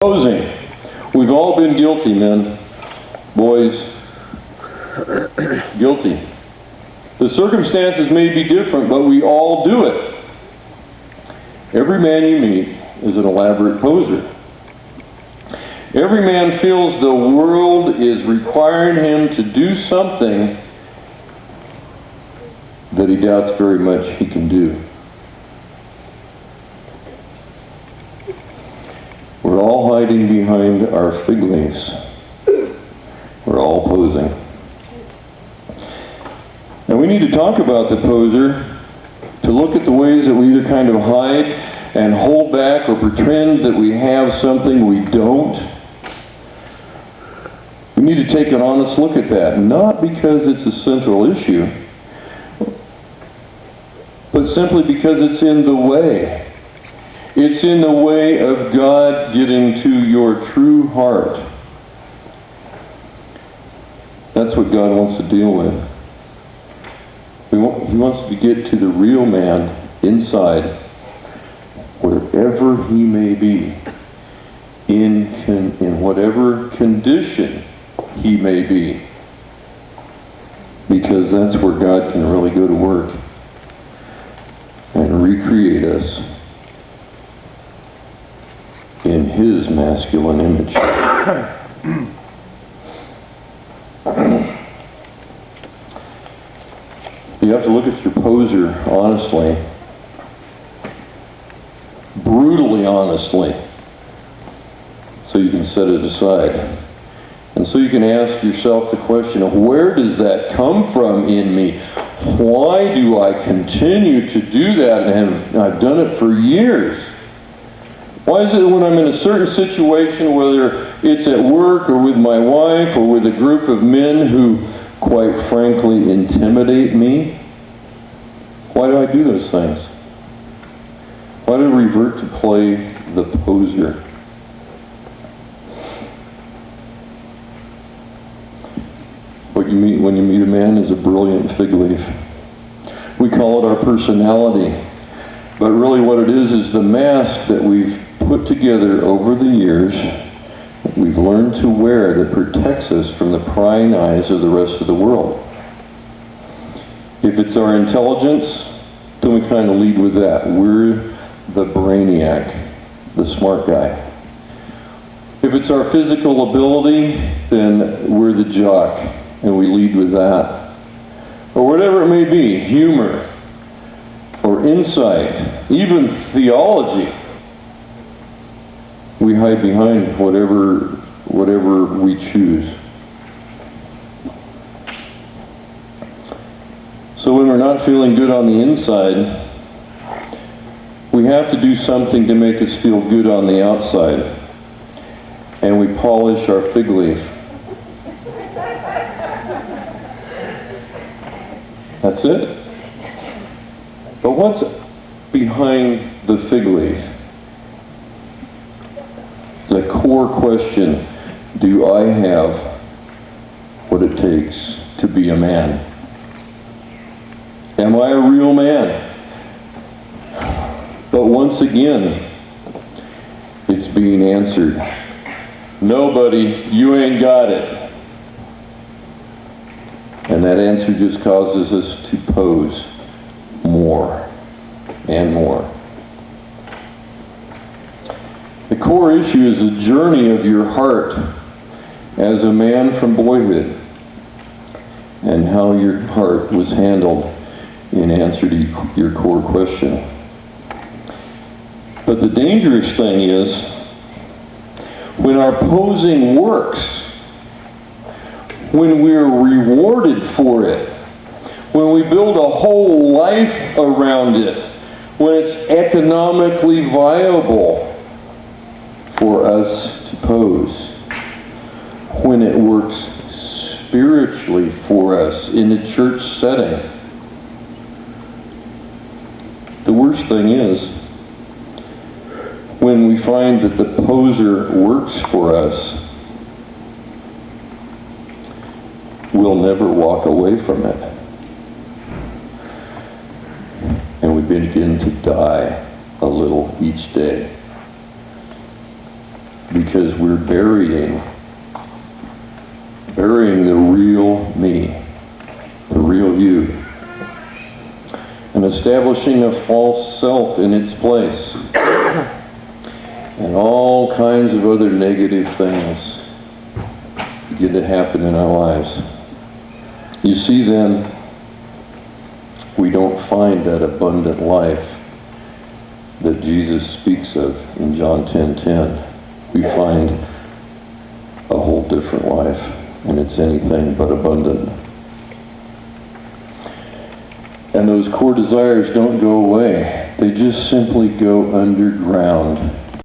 Posing. We've all been guilty, men, boys, guilty. The circumstances may be different, but we all do it. Every man you meet is an elaborate poser. Every man feels the world is requiring him to do something that he doubts very much he can do. We're all hiding behind our fig leaves. We're all posing. And we need to talk about the poser, to look at the ways that we either kind of hide and hold back or pretend that we have something we don't. We need to take an honest look at that, not because it's a central issue, but simply because it's in the way. It's in the way of God getting to your true heart. That's what God wants to deal with. He wants to get to the real man inside, wherever he may be, in whatever condition he may be, because that's where God can really go to work and recreate us in His masculine image. You have to look at your poser honestly, brutally honestly, so you can set it aside. And so you can ask yourself the question of, where does that come from in me? Why do I continue to do that? And I've done it for years. Why is it when I'm in a certain situation, whether it's at work or with my wife or with a group of men who, quite frankly, intimidate me, why do I do those things? Why do I revert to play the poser? What you meet when you meet a man is a brilliant fig leaf. We call it our personality, but really what it is the mask that we've put together over the years, that we've learned to wear, that protects us from the prying eyes of the rest of the world. If it's our intelligence, then we kind of lead with that. We're the brainiac, the smart guy. If it's our physical ability, then we're the jock, and we lead with that. Or whatever it may be, humor, or insight, even theology. We hide behind whatever we choose. So when we're not feeling good on the inside, we have to do something to make us feel good on the outside. And we polish our fig leaf. That's it. But what's behind the fig leaf? The core question, do I have what it takes to be a man? Am I a real man? But once again, it's being answered. No, buddy, you ain't got it. And that answer just causes us to pose more and more. The core issue is the journey of your heart as a man from boyhood, and how your heart was handled in answer to your core question. But the dangerous thing is, when our posing works, when we're rewarded for it, when we build a whole life around it, when it's economically viable for us to pose, when it works spiritually for us in the church setting. The worst thing is when we find that the poser works for us, we'll never walk away from it. And we begin to die a little each day. because we're burying the real me, the real you, and establishing a false self in its place, and all kinds of other negative things begin to happen in our lives. You see, then, we don't find that abundant life that Jesus speaks of in John 10:10. We find a whole different life, and it's anything but abundant. And those core desires don't go away. They just simply go underground